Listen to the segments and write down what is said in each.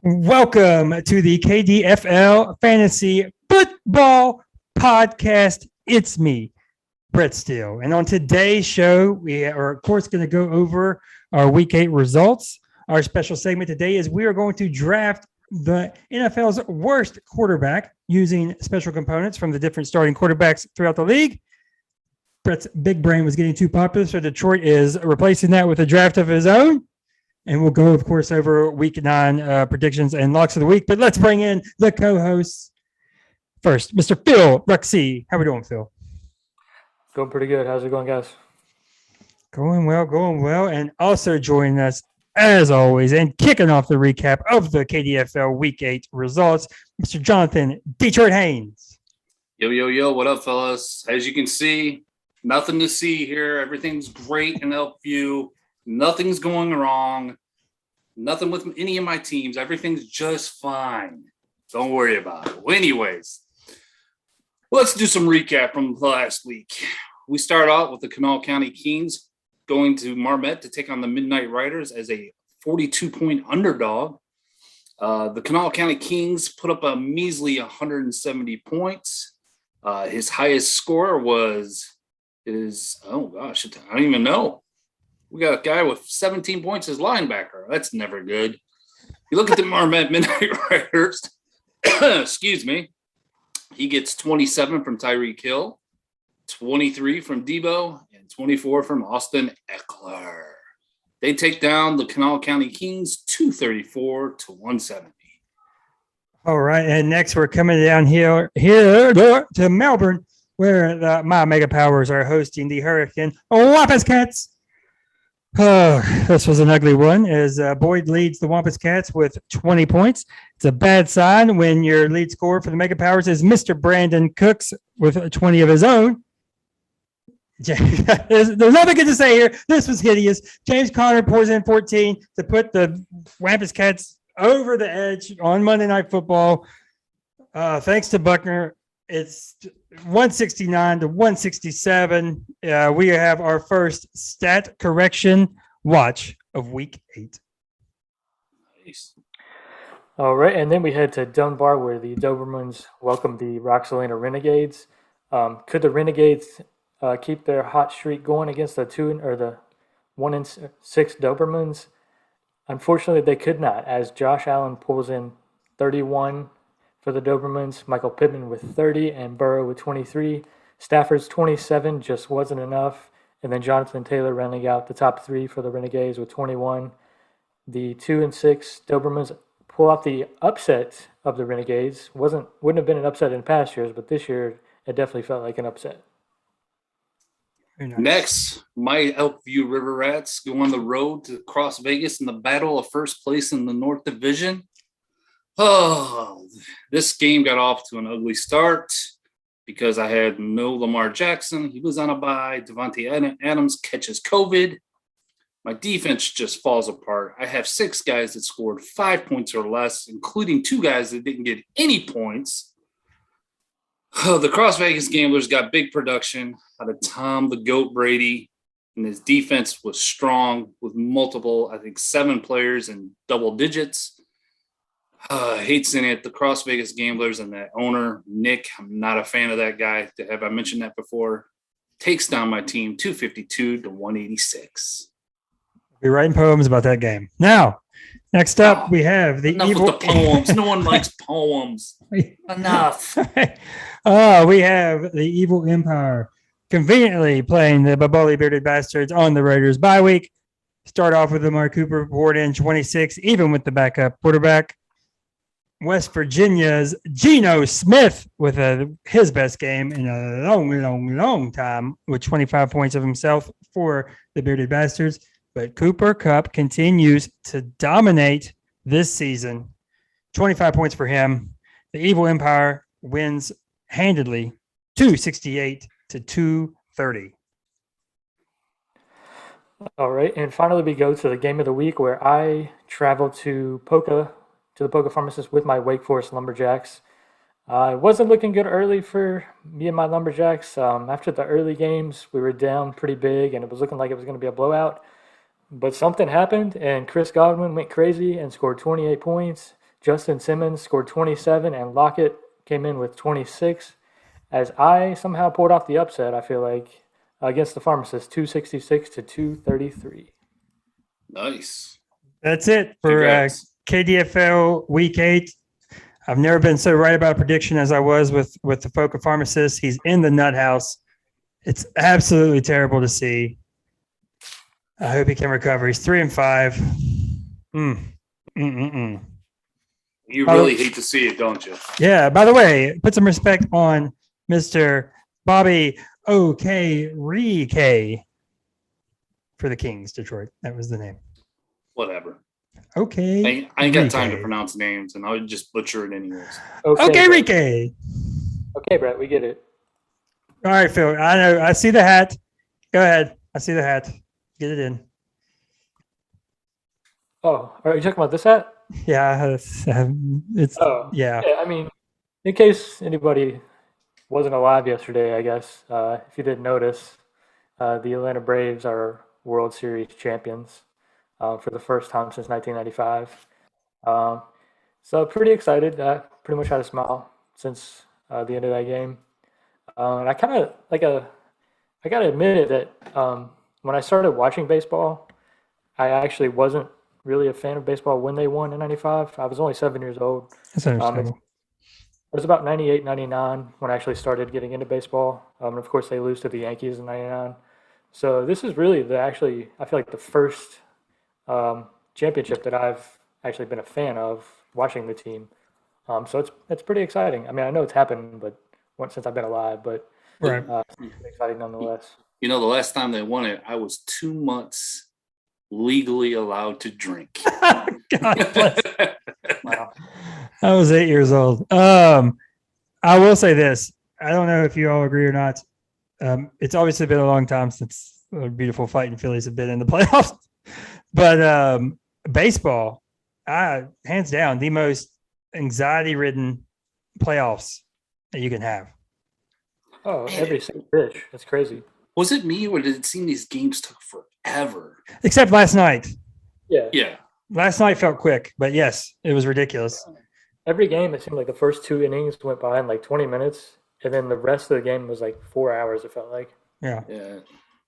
Welcome to the Kdfl Fantasy Football Podcast. It's me, Brett Steele. And on today's show, we are, of course, going to go over our Week 8 results. Our special segment today is we are going to draft the NFL's worst quarterback using special components from the different starting quarterbacks throughout the league. Brett's big brain was getting too popular, so Detroit is replacing that with a draft of his own. And we'll go, of course, over Week 9 predictions and locks of the week. But let's bring in the co-hosts. First, Mr. Phil Ruxey. How we doing, Phil? Going pretty good. How's it going, guys? Going well. And also joining us, as always, and kicking off the recap of the KDFL Week 8 results, Mr. Jonathan Detroit Haynes. Yo. What up, fellas? As you can see, nothing to see here. Everything's great in Elkview. Nothing's going wrong. Nothing with any of my teams. Everything's just fine. Don't worry about it. Well, anyways, let's do some recap from last week. We start out with the Kanawha County Kings going to Marmet to take on the Midnight Riders as a 42-point underdog. The Kanawha County Kings put up a measly 170 points. His highest score I don't even know. We got a guy with 17 points as linebacker. That's never good. You look at the Marmet Midnight Riders, excuse me, he gets 27 from Tyreek Hill, 23 from Debo, and 24 from Austin Eckler. They take down the Kanawha County Kings 234-170. All right, and next we're coming down here to Melbourne, where my Mega Powers are hosting the Hurricane Wampus Cats. This was an ugly one as Boyd leads the Wampus Cats with 20 points. It's a bad sign when your lead scorer for the Mega Powers is Mr. Brandon Cooks with 20 of his own. There's nothing good to say here. This was hideous. James Conner pours in 14 to put the Wampus Cats over the edge on Monday Night Football. Thanks to Buckner. It's 169-167. We have our first stat correction watch of Week 8. Nice. All right, and then we head to Dunbar, where the Dobermans welcome the Roxalina Renegades. Could the Renegades keep their hot streak going against the 1-6 Dobermans? Unfortunately, they could not, as Josh Allen pulls in 31 for the Dobermans, Michael Pittman with 30, and Burrow with 23. Stafford's 27 just wasn't enough. And then Jonathan Taylor rounding out the top three for the Renegades with 21. The 2-6 Dobermans pull off the upset of the Renegades. Wouldn't have been an upset in past years, but this year it definitely felt like an upset. Nice. Next, my Elkview River Rats go on the road to Cross Vegas in the battle of first place in the North Division. Oh, this game got off to an ugly start because I had no Lamar Jackson. He was on a bye. Devontae Adams catches COVID. My defense just falls apart. I have 6 guys that scored 5 points or less, including 2 guys that didn't get any points. Oh, the Cross Vegas Gamblers got big production out of Tom the Goat Brady, and his defense was strong with multiple, 7 players in double digits. I hate seeing it. The Cross Vegas Gamblers and that owner, Nick, I'm not a fan of that guy. Have I mentioned that before? Takes down my team 252-186. Be writing poems about that game. Now, next up, we have the enough evil with the poems. No one likes poems. Enough. We have the Evil Empire conveniently playing the Baboli Bearded Bastards on the Raiders bye week. Start off with Amari Cooper poured in 26, even with the backup quarterback. West Virginia's Geno Smith with his best game in a long time with 25 points of himself for the Bearded Bastards. But Cooper Kupp continues to dominate this season. 25 points for him. The Evil Empire wins handedly 268-230. All right, and finally we go to the game of the week where I travel to the Poca Pharmacist with my Wake Forest Lumberjacks. It wasn't looking good early for me and my Lumberjacks. After the early games, we were down pretty big, and it was looking like it was going to be a blowout. But something happened, and Chris Godwin went crazy and scored 28 points. Justin Simmons scored 27, and Lockett came in with 26. As I somehow pulled off the upset, I feel like, against the Pharmacists, 266 to 233. Nice. That's it for Congrats. KDFL Week 8. I've never been so right about a prediction as I was with the folk of Pharmacists. He's in the nut house. It's absolutely terrible to see. I hope he can recover. He's 3-5. You really hate to see it, don't you? Yeah. By the way, put some respect on Mr. Bobby Okereke for the Kings, Detroit. That was the name. Whatever. Okay. I ain't got time to pronounce names, and I would just butcher it anyways. Okay, Rike. Okay, Brett, we get it. All right, Phil. I know. I see the hat. Go ahead. I see the hat. Get it in. Oh, are you talking about this hat? Yeah, it's yeah. I mean, in case anybody wasn't alive yesterday, I guess, if you didn't notice, the Atlanta Braves are World Series champions for the first time since 1995. So pretty excited. Pretty much had a smile since the end of that game. And I kind of I got to admit it that when I started watching baseball, I actually wasn't really a fan of baseball when they won in 95. I was only 7 years old. That's understandable. It was about 98, 99 when I actually started getting into baseball. And of course, they lose to the Yankees in 99. So this is really I feel like the first championship that I've actually been a fan of watching the team. So it's pretty exciting. I mean, I know it's happened, but since I've been alive, but Right. it's exciting nonetheless. You know, the last time they won it, I was 2 months legally allowed to drink. God bless. Wow. I was 8 years old. I will say this. I don't know if you all agree or not. It's obviously been a long time since the beautiful fighting Phillies have been in the playoffs. But baseball, hands down, the most anxiety-ridden playoffs that you can have. Oh, every single pitch. That's crazy. Was it me, or did it seem these games took forever? Except last night. Yeah. Yeah. Last night felt quick, but yes, it was ridiculous. Every game, it seemed like the first 2 innings went by in like 20 minutes, and then the rest of the game was like 4 hours, it felt like. Yeah. Yeah.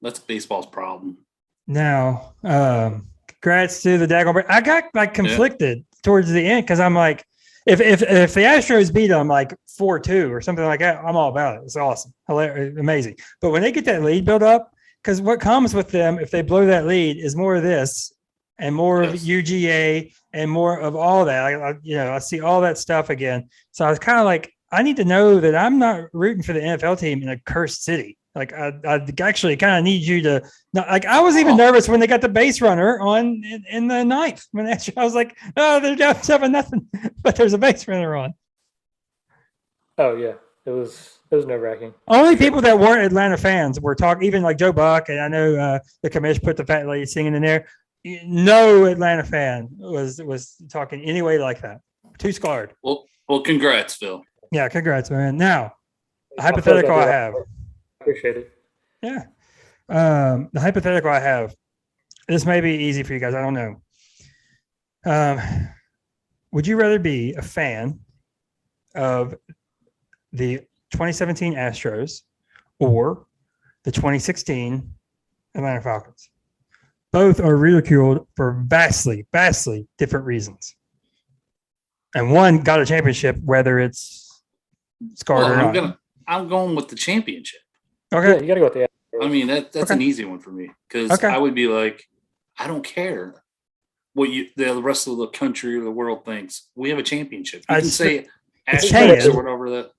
That's baseball's problem. Now, congrats to the Dagon. I got like conflicted towards the end because I'm like, if the Astros beat them like 4-2 or something like that, I'm all about it. It's awesome, hilarious, amazing. But when they get that lead built up, because what comes with them if they blow that lead is more of this and more of UGA and more of all that. I see all that stuff again. So I was kind of like, I need to know that I'm not rooting for the NFL team in a cursed city. Like I actually kind of need you to not, like I was even nervous when they got the base runner on in the ninth. When I was like, oh, they're down 7-0, but there's a base runner on. Oh yeah, it was nerve-wracking. Only people that weren't Atlanta fans were talking, even like Joe Buck, and I know the commission put the fat lady singing in there. No Atlanta fan was talking anyway like that. Too scarred. Well, congrats, Phil. Yeah, congrats, man. Now, a hypothetical I have. Appreciate it. Yeah. The hypothetical I have, this may be easy for you guys. I don't know. Would you rather be a fan of the 2017 Astros or the 2016 Atlanta Falcons? Both are ridiculed for vastly different reasons. And one got a championship, whether it's scarred or not. I'm going with the championship. Okay. Yeah, you got to go with the Astros. I mean, that's an easy one for me because I would be like, I don't care what the rest of the country or the world thinks. We have a championship. You can say Astros or whatever that.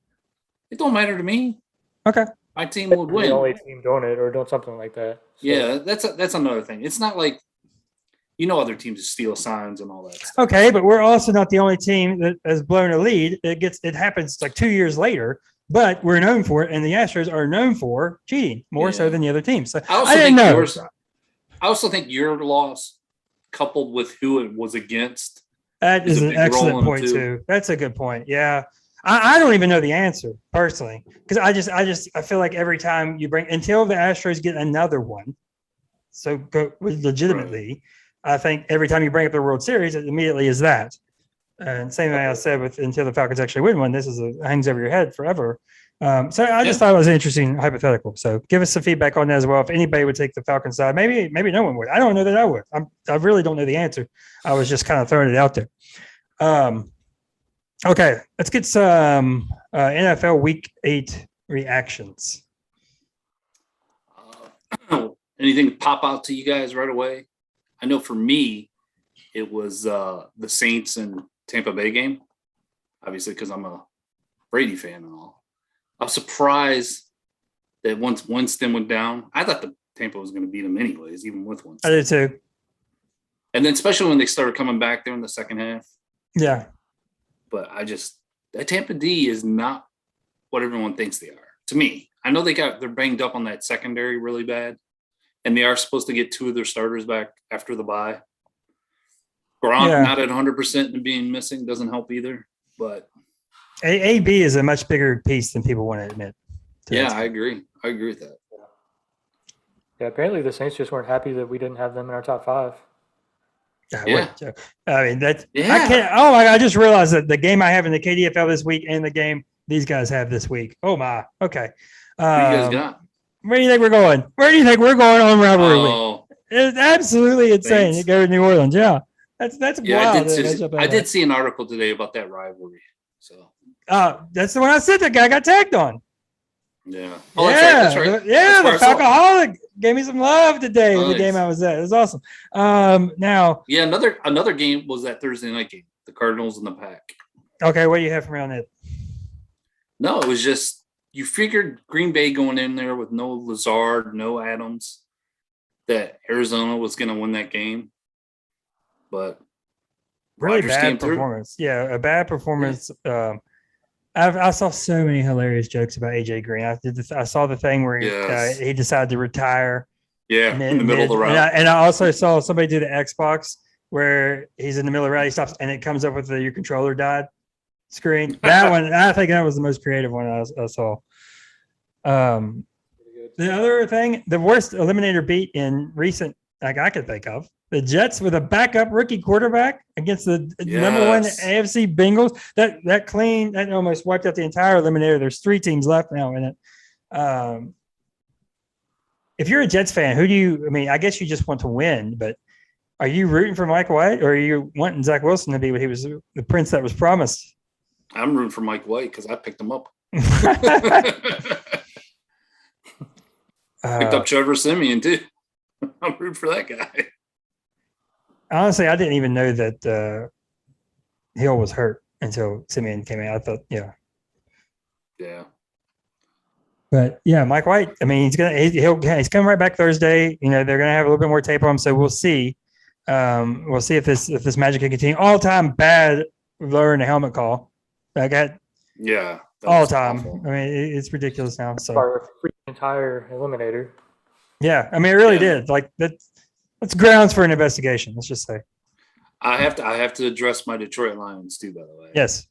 It don't matter to me. Okay. My team would win. The only team doing it or doing something like that. So. Yeah, that's another thing. It's not like other teams steal signs and all that stuff. Okay, but we're also not the only team that has blown a lead. It happens like 2 years later. But we're known for it, and the Astros are known for cheating more so than the other teams. So I didn't know. I also think your loss, coupled with who it was against, that is an excellent point too. That's a good point. Yeah, I don't even know the answer personally because I feel like every time you bring until the Astros get another one, so go legitimately. Right. I think every time you bring up the World Series, it immediately is that. And same thing I said with until the Falcons actually win one. This is hangs over your head forever. So I just thought it was an interesting hypothetical. So give us some feedback on that as well. If anybody would take the Falcons side, maybe no one would. I don't know that I would. I really don't know the answer. I was just kind of throwing it out there. Okay, let's get some NFL Week 8 reactions. Anything pop out to you guys right away? I know for me, it was the Saints and Tampa Bay game, obviously because I'm a Brady fan and all. I was surprised that once Winston went down, I thought the Tampa was going to beat him anyways, even with Winston. I did too. And then especially when they started coming back there in the second half. Yeah. But that Tampa D is not what everyone thinks they are. To me, I know they're banged up on that secondary really bad, and they are supposed to get 2 of their starters back after the bye. Gronk not at 100% and being missing doesn't help either. But AB is a much bigger piece than people want to admit. Yeah, I agree. I agree with that. Yeah, apparently the Saints just weren't happy that we didn't have them in our top 5. Yeah. I mean, I can't. Oh my God! I just realized that the game I have in the KDFL this week and the game these guys have this week. Oh my. Okay. What do you guys got? Where do you think we're going? Where do you think we're going on rivalry week? It's absolutely insane to go to New Orleans. Yeah, that's wild. I did see an article today about that rivalry. So. That's the one I said that guy got tagged on. Yeah. Oh, that's right. The Falcoholic gave me some love today in the game I was at. It was awesome. Now. Yeah, another game was that Thursday night game, the Cardinals and the Pack. Okay, what do you have from around it? No, it was just you figured Green Bay going in there with no Lazard, no Adams, that Arizona was going to win that game. But really bad performance. Yeah, a bad performance. Yeah. I saw so many hilarious jokes about AJ Green. I saw the thing where he decided to retire. Yeah, in the middle of the round. And I also saw somebody do the Xbox where he's in the middle of the round, he stops, and it comes up with your controller died screen. That one, I think that was the most creative one I saw. The other thing, the worst eliminator beat in recent, I could think of. The Jets with a backup rookie quarterback against the number 1 AFC Bengals. That almost wiped out the entire eliminator. There's 3 teams left now in it. If you're a Jets fan, I guess you just want to win, but are you rooting for Mike White or are you wanting Zach Wilson to be what he was, the prince that was promised? I'm rooting for Mike White because I picked him up. Picked up Trevor Siemian too. I'm rooting for that guy. Honestly, I didn't even know that Hill was hurt until Siemian came in. I thought, yeah. But yeah, Mike White. I mean, he's coming right back Thursday. They're gonna have a little bit more tape on him, so we'll see. We'll see if this magic can continue. All time bad blurring the helmet call. All time. Awful. I mean, it's ridiculous now. So our entire eliminator. Yeah, I mean, it really did. Like that's grounds for an investigation. Let's just say. I have to address my Detroit Lions too. By the way, yes.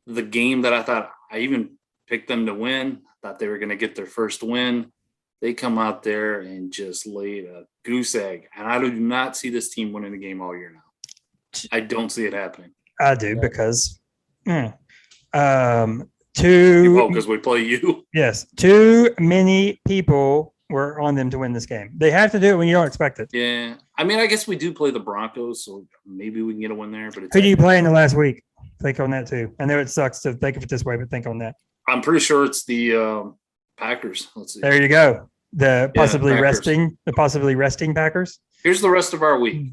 The game that I thought I even picked them to win. Thought they were going to get their first win. They come out there and just laid a goose egg. And I do not see this team winning the game all year now. I don't see it happening. I do because because we play you. Yes. Too many people were on them to win this game. They have to do it when you don't expect it. Yeah. I mean, I guess we do play the Broncos, so maybe we can get a win there. But who do you play in the last week? Think on that too. I know it sucks to think of it this way, but think on that. I'm pretty sure it's the Packers. Let's see. There you go. The possibly resting Packers. Here's the rest of our week.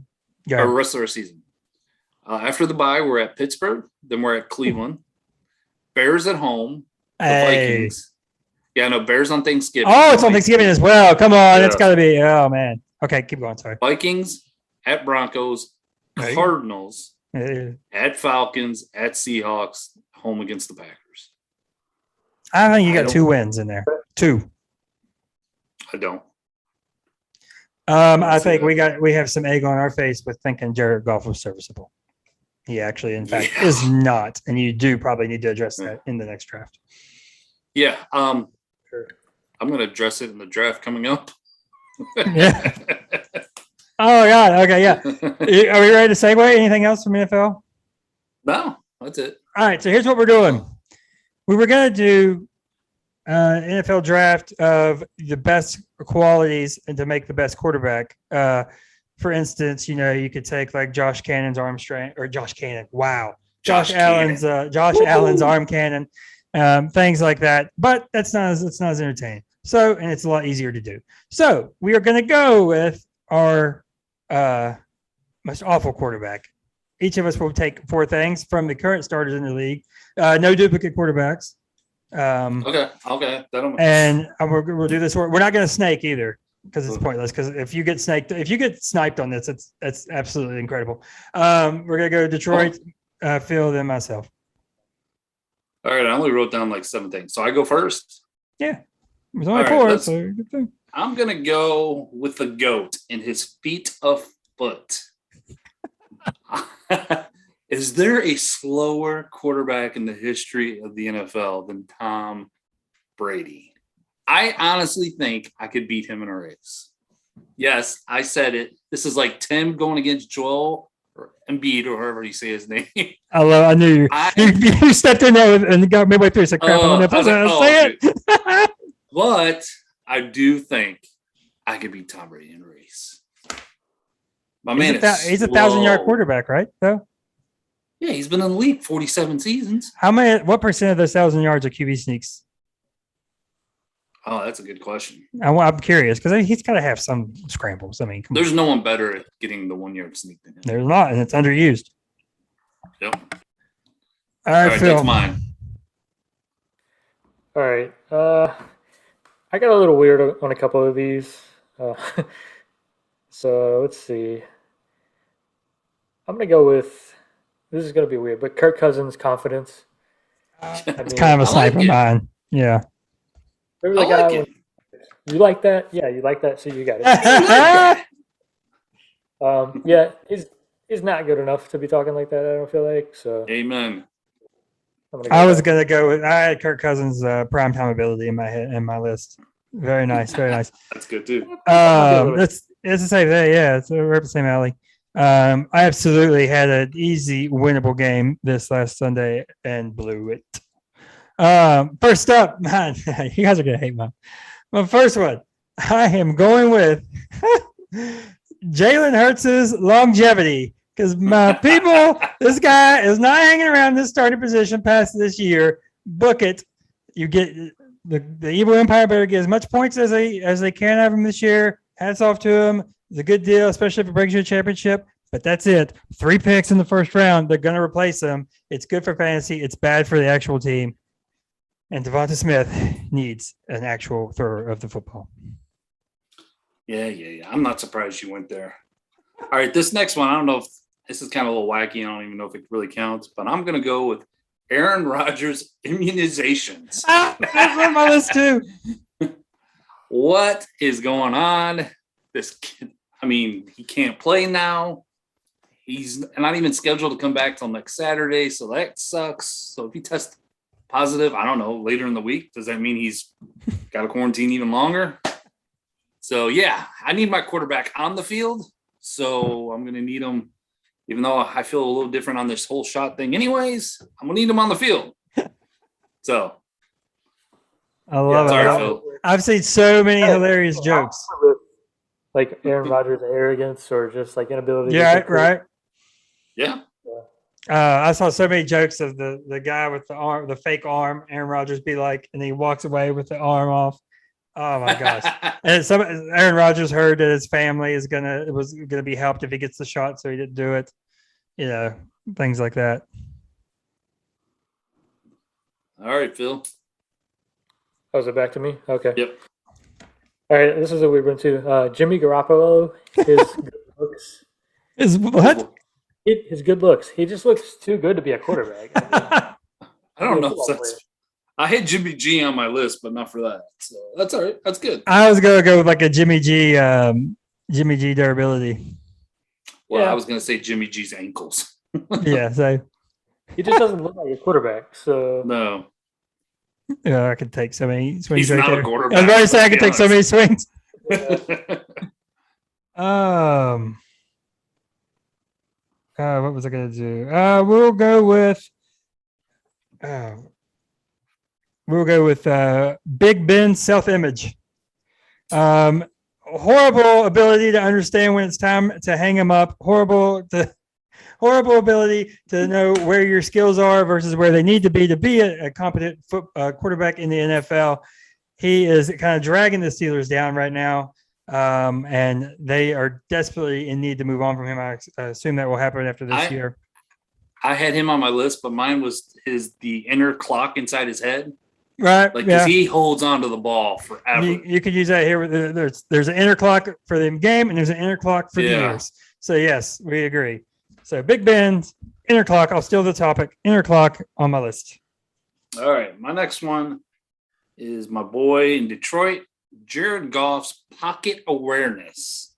Or rest of our season. After the bye, we're at Pittsburgh. Then we're at Cleveland. Bears at home. The Vikings. Yeah, no, Bears on Thanksgiving. Oh, it's on Thanksgiving as well. Come on. It's got to be. Oh, man. Okay, keep going. Sorry. Vikings at Broncos. Cardinals. At Falcons. At Seahawks. Home against the Packers. I think you got 2 wins in there. 2. I don't. I think we have some egg on our face with thinking Jared Goff was serviceable. He actually, in fact, is not, and you do probably need to address that in the next draft. Yeah, I'm going to address it in the draft coming up. Yeah. Oh God. Okay. Yeah. Are we ready to segue? Anything else from NFL? No, that's it. All right, so here's what we're doing. We were going to do NFL draft of the best qualities and to make the best quarterback. For instance, you could take like Josh Cannon's arm strength, or Josh Cannon. Wow. Josh Allen's arm cannon, things like that. But it's not as entertaining. So, and it's a lot easier to do. So we are going to go with our most awful quarterback. Each of us will take 4 things from the current starters in the league. No duplicate quarterbacks. Okay. And we'll do this. We're not going to snake either because it's pointless. Because if you get sniped on this, it's absolutely incredible. We're going to go Detroit, Phil, then myself. All right. I only wrote down like 7 things. So I go first? Yeah. There's only 4. So good thing. I'm going to go with the GOAT and his feet of foot. Is there a slower quarterback in the history of the NFL than Tom Brady? I honestly think I could beat him in a race. Yes, I said it. This is like Tim going against Joel or Embiid or however you say his name. I knew you stepped in there and got midway through. Said, "Crap, I don't know say it." But I do think I could beat Tom Brady in a race. He's a 1,000-yard quarterback, right? So yeah, he's been in the league 47 seasons. What percent of those 1,000 yards are QB sneaks? Oh, that's a good question. I'm curious because he's got to have some scrambles. I mean, there's no one better at getting the 1-yard sneak than him. There's not, and it's underused. Yep. All right, Phil. That's mine. All right. I got a little weird on a couple of these. So let's see. I'm going to go with, this is going to be weird, but Kirk Cousins' confidence. It's kind of a sniper of mine. Yeah. There was a guy you like that? Yeah, you like that, so you got it. Yeah, he's not good enough to be talking like that, I don't feel like. So amen. I was going to go with, I had Kirk Cousins' primetime ability in my list. Very nice, very nice. That's good too. It's the same thing. Yeah, we're up the same alley. I absolutely had an easy winnable game this last Sunday and blew it. First up, man, you guys are gonna hate my first one. I am going with Jalen Hurts' longevity because my people, this guy is not hanging around this starting position past this year. Book it. You get the evil empire better get as much points as they can have him this year. Hats off to him. It's a good deal, especially if it brings you a championship. But that's it. 3 picks in the first round. They're going to replace him. It's good for fantasy. It's bad for the actual team. And Devonta Smith needs an actual thrower of the football. Yeah. I'm not surprised you went there. All right, this next one, I don't know if this is kind of a little wacky. I don't even know if it really counts. But I'm going to go with Aaron Rodgers' immunizations. That's on my list too. What is going on? This kid, he can't play now. He's not even scheduled to come back till next Saturday, so that sucks. So if he tests positive, I don't know, later in the week, does that mean he's got to quarantine even longer? So, yeah, I need my quarterback on the field, so I'm going to need him, even though I feel a little different on this whole shot thing anyways, I'm going to need him on the field. So. I love it. Sorry, Phil. I've seen so many hilarious jokes. Like Aaron Rodgers' arrogance or just like inability. Yeah, right. Yeah. I saw so many jokes of the guy with the fake arm, Aaron Rodgers be like, and he walks away with the arm off. Oh my gosh. And Aaron Rodgers heard that his family was gonna be helped if he gets the shot, so he didn't do it. Things like that. All right, Phil. Oh, is it back to me? Okay. Yep. All right, this is a weird one too. Jimmy Garoppolo, his good looks. His what? His good looks. He just looks too good to be a quarterback. I don't know. I had Jimmy G on my list, but not for that. So that's all right. That's good. I was gonna go with like a Jimmy G durability. Well, yeah. I was gonna say Jimmy G's ankles. Yeah, so he just doesn't look like a quarterback. So no. Yeah, I could take so many swings. He's right not there. a quarterback. I was about to say I could take so many swings. What was I going to do? We'll go with Big Ben's self-image. Horrible ability to understand when it's time to hang him up. Horrible ability to know where your skills are versus where they need to be a competent quarterback in the NFL. He is kind of dragging the Steelers down right now, and they are desperately in need to move on from him. I assume that will happen after this year. I had him on my list, but mine was the inner clock inside his head. Right. Because he holds onto the ball forever. You could use that here. There's an inner clock for the game, and there's an inner clock for the years. So, yes, we agree. So, Big Ben's inner clock. I'll steal the topic. Inner clock on my list. All right. My next one is my boy in Detroit, Jared Goff's pocket awareness.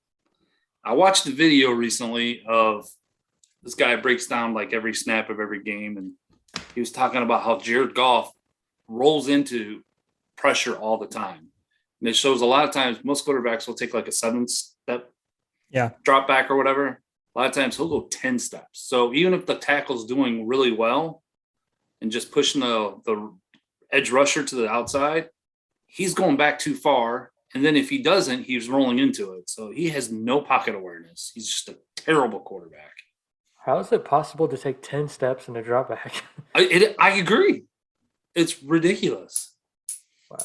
I watched a video recently of this guy breaks down like every snap of every game, and he was talking about how Jared Goff rolls into pressure all the time. And it shows a lot of times most quarterbacks will take like a 7-step drop back or whatever. A lot of times he'll go 10 steps. So even if the tackle's doing really well and just pushing the edge rusher to the outside, he's going back too far. And then if he doesn't, he's rolling into it. So he has no pocket awareness. He's just a terrible quarterback. How is it possible to take 10 steps and a drop back? I agree. It's ridiculous. Wow.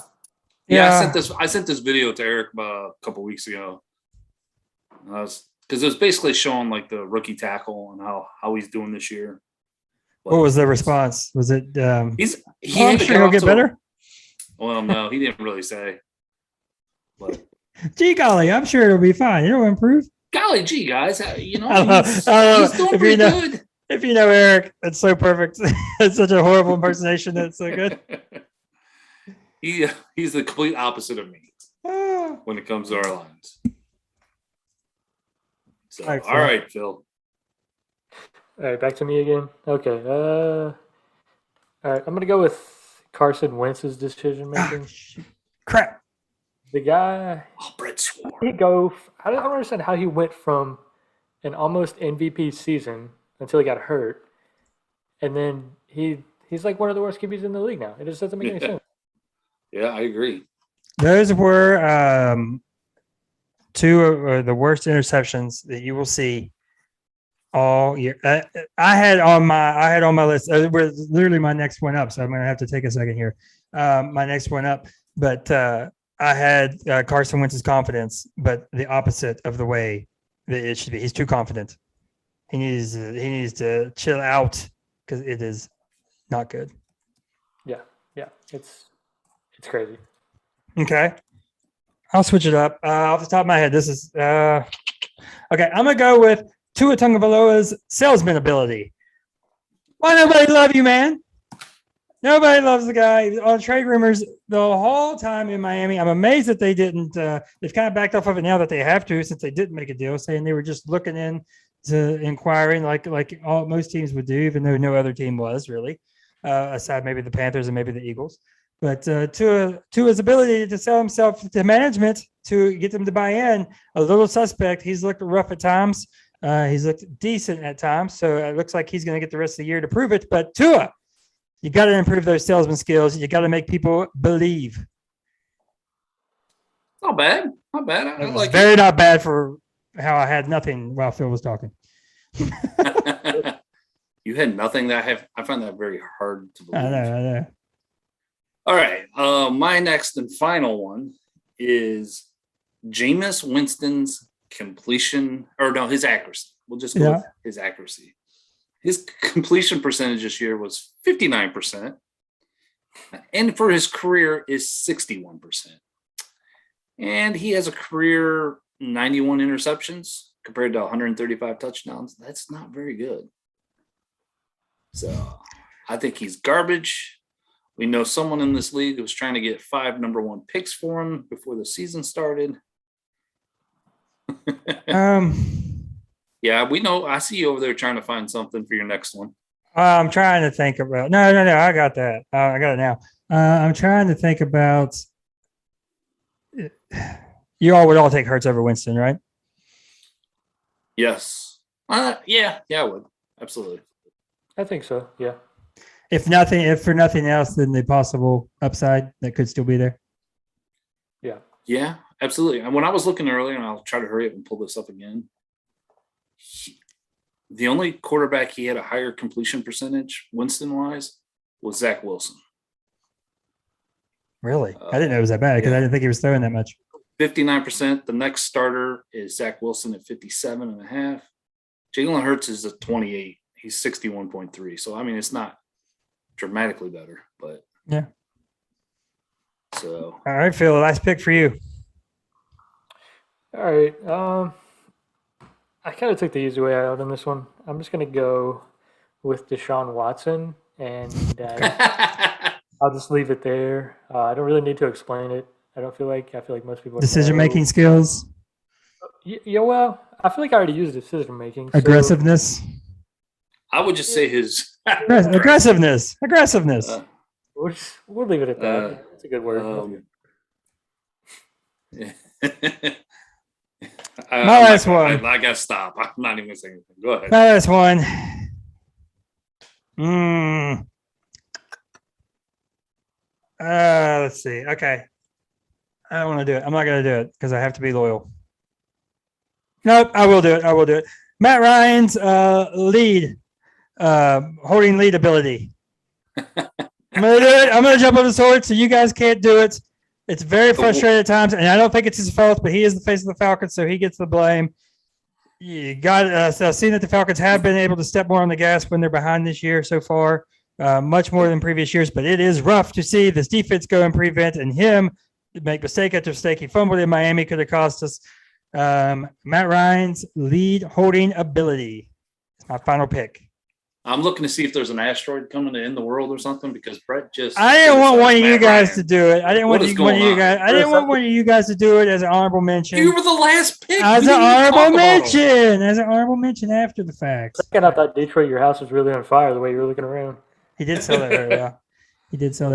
Yeah, I sent this video to Eric a couple weeks ago. Because it was basically showing like the rookie tackle and how he's doing this year. What was the response? Was it? I'm sure he'll get better. Well, no, he didn't really say. But, gee golly, I'm sure it'll be fine. It'll improve. Golly gee, guys, he's doing pretty good. If you know Eric, it's so perfect. It's such a horrible impersonation that's so good. He's the complete opposite of me when it comes to our lines. So, all right, Phil. All right, back to me again. Okay. All right, I'm gonna go with Carson Wentz's decision making. Crap. The guy. Oh, Brett swore. I don't understand how he went from an almost MVP season until he got hurt, and then he's like one of the worst QBs in the league now. It just doesn't make any sense. Yeah, I agree. Those were two of the worst interceptions that you will see all year. I had on my list. Was literally my next one up, so I'm going to have to take a second here. My next one up, but I had Carson Wentz's confidence, but the opposite of the way that it should be. He's too confident. He needs to chill out because it is not good. Yeah, it's crazy. Okay, I'll switch it up. Off the top of my head, this is okay. I'm gonna go with Tua Tagovailoa's salesman ability. Why nobody love you, man? Nobody loves the guy. On trade rumors the whole time in Miami. I'm amazed that they didn't. They've kind of backed off of it now that they have to, since they didn't make a deal, saying they were just looking in to inquiring like most teams would do, even though no other team was really, aside maybe the Panthers and maybe the Eagles. But Tua's ability to sell himself to management to get them to buy in, a little suspect. He's looked rough at times. He's looked decent at times. So it looks like he's going to get the rest of the year to prove it. But Tua, you got to improve those salesman skills. You got to make people believe. Not bad. Not bad. I like very not bad for how I had nothing while Phil was talking. You had nothing that I find that very hard to believe. I know. All right. My next and final one is Jameis Winston's his accuracy. We'll just go with his accuracy. His completion percentage this year was 59%. And for his career is 61%. And he has a career 91 interceptions compared to 135 touchdowns. That's not very good. So I think he's garbage. We know someone in this league who was trying to get 5 number 1 picks for him before the season started. Yeah, we know. I see you over there trying to find something for your next one. I'm trying to think about. No. I got that. I got it now. I'm trying to think about. You all would all take Hurts over Winston, right? Yes. Yeah, I would. Absolutely. I think so. Yeah. If for nothing else, then the possible upside that could still be there. Yeah. Yeah, absolutely. And when I was looking earlier, and I'll try to hurry up and pull this up again, the only quarterback he had a higher completion percentage, Winston-wise, was Zach Wilson. Really? I didn't know it was that bad because I didn't think he was throwing that much. 59%. The next starter is Zach Wilson at 57.5. Jalen Hurts is at 28. He's 61.3. So, I mean, it's not dramatically better, but yeah. So, all right, Phil, last pick for you. All right. I kind of took the easy way out on this one. I'm just going to go with Deshaun Watson, and I'll just leave it there. I don't really need to explain it. I feel like most people decision-making skills. Yeah, well, I feel like I already used decision-making. Aggressiveness. I would just say his aggressiveness. We'll leave it at that. It's a good word. My last one. I gotta stop. I'm not even saying anything. Go ahead. My last one. Let's see. Okay. I don't want to do it. I'm not going to do it because I have to be loyal. Nope, I will do it. Matt Ryan's holding lead ability. I'm going to do it. I'm going to jump on the sword so you guys can't do it. It's very frustrating at times, and I don't think it's his fault, but he is the face of the Falcons, so he gets the blame. You got seeing that the Falcons have been able to step more on the gas when they're behind this year so far, much more than previous years, but it is rough to see this defense go and prevent and him make mistake after mistake. He fumbled in Miami, could have cost us. Matt Ryan's lead holding ability. It's my final pick. I'm looking to see if there's an asteroid coming to end the world or something because Brett just. I didn't want one of you guys to do it. I didn't want one of you guys. I didn't want one of you guys to do it as an honorable mention. You were the last pick. As an honorable mention. As an honorable mention after the fact. I thought Detroit, your house was really on fire the way you were looking around. He did sell that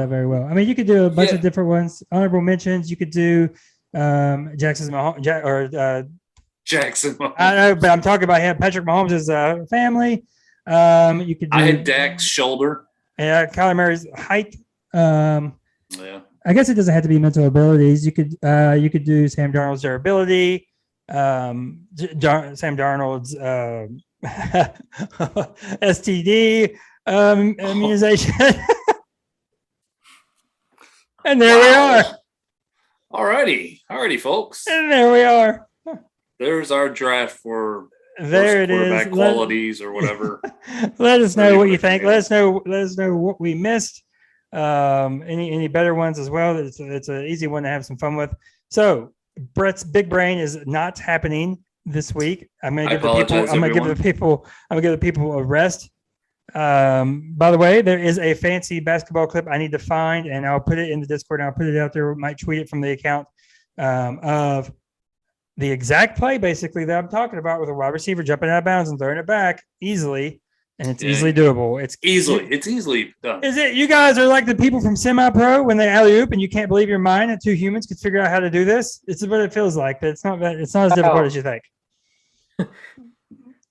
very well. I mean, you could do a bunch of different ones. Honorable mentions. You could do Jackson Mahomes Jackson Mahomes. I know, but I'm talking about him. Patrick Mahomes' family. You could. I had Dak's shoulder. Yeah, Kyler Murray's height. Yeah. I guess it doesn't have to be mental abilities. You could do Sam Darnold's durability. Sam Darnold's STD immunization. And there we are. Alrighty, folks. And there we are. There's our draft for there it is. Qualities or whatever. Let us know what you think. Let us know what we missed. Any better ones as well. It's an easy one to have some fun with. So Brett's big brain is not happening this week. I'm gonna give the people a rest. By the way, there is a fancy basketball clip I need to find, and I'll put it in the Discord and I'll put it out there. Might tweet it from the account of the exact play basically that I'm talking about with a wide receiver jumping out of bounds and throwing it back easily. And it's easily doable. It's easily done. Is it? You guys are like the people from Semi-Pro when they alley-oop and you can't believe your mind and two humans could figure out how to do this. It's what it feels like, but it's not as difficult as you think.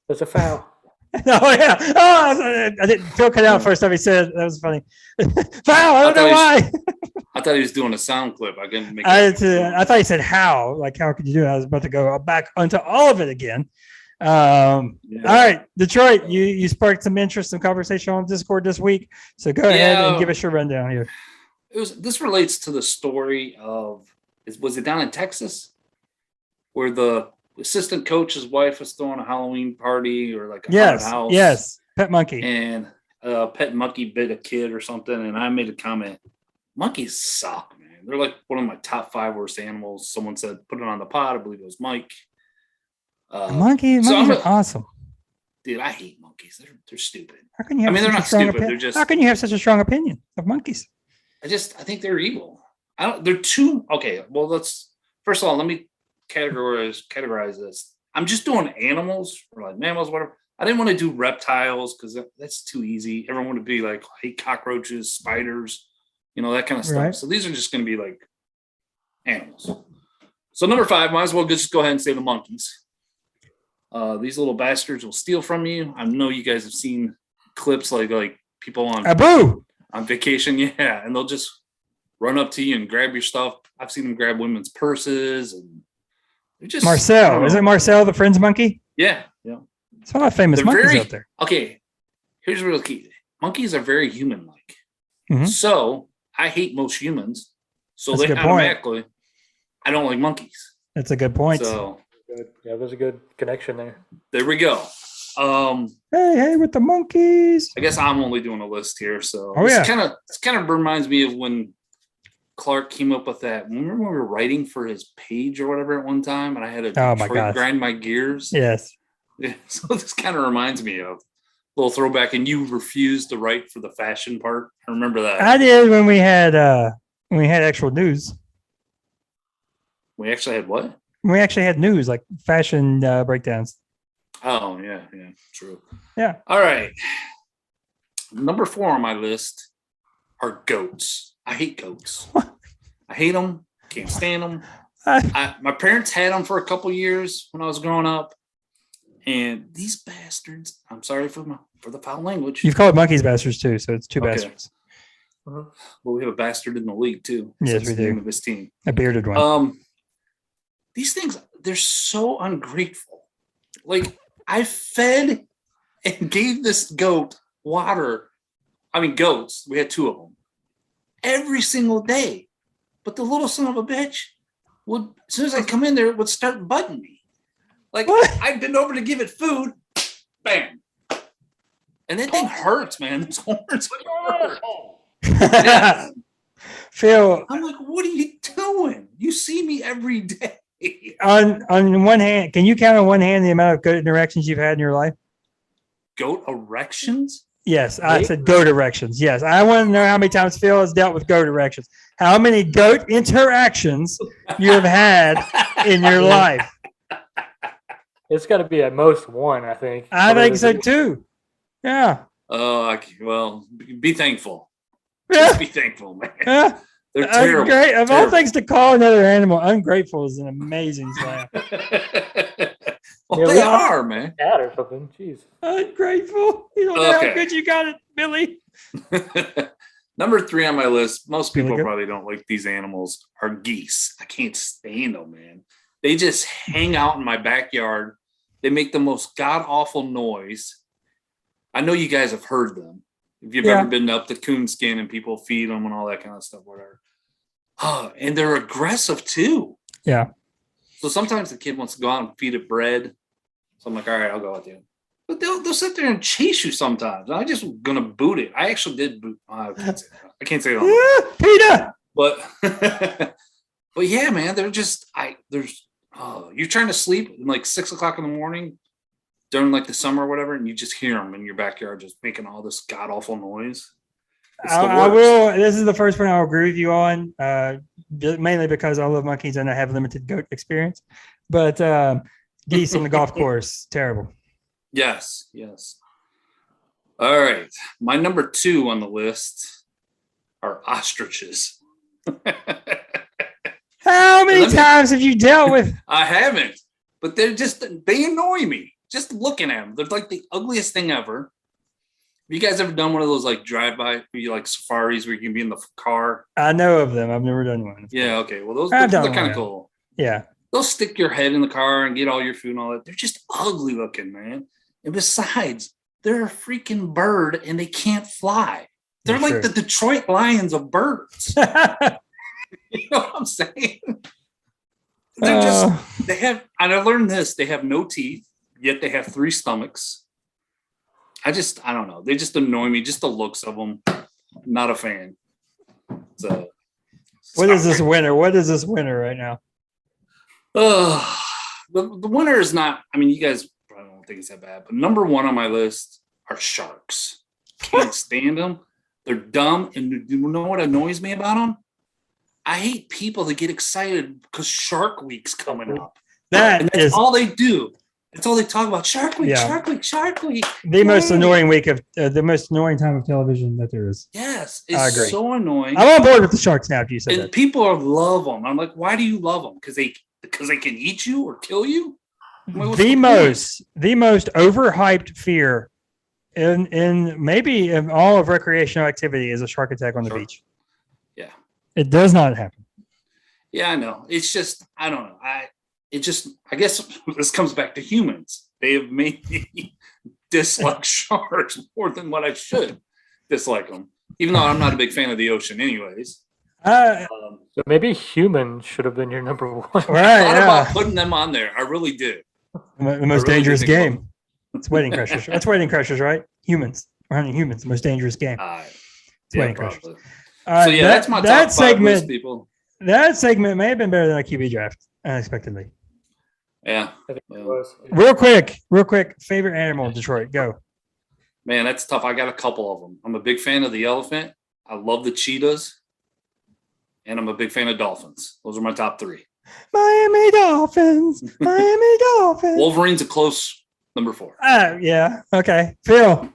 That's a foul. Oh yeah. Oh, I didn't. Phil cut out first time he said that was funny. Foul. I don't know why. I thought he was doing a sound clip. I couldn't make. I thought he said how. Like how could you do it? I was about to go back onto all of it again. All right, Detroit, you sparked some interest and conversation on Discord this week, so go ahead and give us your rundown here. This relates to the story of was it down in Texas where the assistant coach's wife was throwing a Halloween party or like a haunted house? Yes, pet monkey, and a pet monkey bit a kid or something, and I made a comment. Monkeys suck, man. They're like one of my top 5 worst animals. Someone said put it on the pod. I believe it was Mike. Monkeys are awesome, dude. I hate monkeys. They're stupid. How can you have they're not stupid. They're just. How can you have such a strong opinion of monkeys? I think they're evil. They're too okay. Well, first of all, let me categorize this. I'm just doing animals or like mammals, whatever. I didn't want to do reptiles because that's too easy. Everyone would be like, I hate cockroaches, spiders, that kind of stuff. Right. So these are just going to be like animals. So number 5, might as well just go ahead and say the monkeys. These little bastards will steal from you. I know you guys have seen clips like people on vacation, yeah, and they'll just run up to you and grab your stuff. I've seen them grab women's purses, and they're just Marcel. Is it Marcel, the Friends monkey? Yeah. It's a lot of famous monkeys out there. Okay, here's real key. Monkeys are very human-like. Mm-hmm. So I hate most humans. So That's they automatically, I don't like monkeys. That's a good point. So yeah, there's a good connection there. there we go. Hey, with the monkeys. I guess I'm only doing a list here. So yeah. This kind of reminds me of when Clark came up with that. Remember when we were writing for his page or whatever at one time, and I had to grind my gears. Yes. Yeah, so this kind of reminds me of a little throwback, and you refused to write for the fashion part. I remember that. I did when we had actual news. We actually had what? We actually had news, like fashion breakdowns. Oh, yeah, true. Yeah. All right. Number 4 on my list are goats. I hate goats. I hate them. Can't stand them. My parents had them for a couple years when I was growing up. And these bastards, I'm sorry for the foul language. You've called monkeys bastards too, so it's two bastards. Well, we have a bastard in the league too. Yes, we do. The name of this team. A bearded one. These things, they're so ungrateful. Like, I fed and gave this goat water. I mean, goats. We had 2 of them every single day. But the little son of a bitch would, as soon as I come in there, would start butting me. Like, I'd been over to give it food, bam. And that thing hurts, man. Those horns hurt. Yeah. Phil, I'm like, what are you doing? You see me every day. On one hand, can you count on one hand the amount of goat erections you've had in your life? Goat erections? Yes, I said goat erections. Yes, I want to know how many times Phil has dealt with goat erections. How many goat interactions you have had in your life? It's got to be at most 1, I think. I think so too. Yeah. Oh, well, be thankful. Yeah. Just be thankful, man. Yeah. They're terrible. Of all things to call another animal ungrateful is an amazing slam. Well, they are, man. Cat or something. Jeez. Ungrateful. You don't know how good you got it, Billy. Number 3 on my list, most people probably don't like these animals, are geese. I can't stand them, man. They just hang out in my backyard. They make the most god-awful noise. I know you guys have heard them. If you've ever been up to Coonskin and people feed them and all that kind of stuff, whatever. And they're aggressive too. Yeah. So sometimes the kid wants to go out and feed it bread. So I'm like, all right, I'll go with you. But they'll sit there and chase you sometimes. I'm just gonna boot it. I actually did boot. I can't say that. Peter. But yeah, man, they're just you're trying to sleep at like 6 o'clock in the morning during like the summer or whatever, and you just hear them in your backyard just making all this god awful noise. I will. This is the first one I'll agree with you on, mainly because I love monkeys and I have limited goat experience. But geese on the golf course, terrible. Yes. All right. My number 2 on the list are ostriches. How many times have you dealt with? I haven't, but they annoy me just looking at them. They're like the ugliest thing ever. Have you guys ever done one of those like drive-by, like safaris where you can be in the car? I know of them. I've never done one. Yeah. Okay. Well, those are kind of cool. Yeah. They'll stick your head in the car and get all your food and all that. They're just ugly looking, man. And besides, they're a freaking bird and they can't fly. They're like the Detroit Lions of birds. You know what I'm saying? They're and I learned this, they have no teeth, yet they have 3 stomachs. I don't know. They just annoy me. Just the looks of them. Not a fan. So, what is this winner? What is this winner right now? The winner is not, I mean, you guys probably don't think it's that bad, but number 1 on my list are sharks. Can't stand them. They're dumb. And you know what annoys me about them? I hate people that get excited because Shark Week's coming up. That's all they do. That's all they talk about. Shark Week, Shark Week, Shark Week. The most annoying week of the most annoying time of television that there is. Yes, it's so annoying. I'm on board with the sharks now. If you said that, people love them. I'm like, why do you love them? Because they can eat you or kill you. what's the point? most overhyped fear in maybe in all of recreational activity is a shark attack on the Sure. beach. Yeah. It does not happen. Yeah, I know. It's just, I don't know. I guess this comes back to humans. They have made me dislike sharks more than what I should dislike them, even though I'm not a big fan of the ocean, anyways. So maybe humans should have been your number one. Right, I thought yeah. about putting them on there. I really did. The most really dangerous did think about game. It's Wedding Crashers. That's Wedding Crashers, right? Humans. We're hunting humans. The most dangerous game. It's Yeah, Wedding Crashers. probably. All right, So yeah, that's my top 5 list, people. That segment may have been better than a QB draft, unexpectedly. Yeah. I think it was. Real quick. Favorite animal in Detroit. Go. Man, that's tough. I got a couple of them. I'm a big fan of the elephant. I love the cheetahs. And I'm a big fan of dolphins. Those are my top 3. Miami Dolphins. Miami Dolphins. Wolverine's a close number 4. Yeah. Okay. Phil,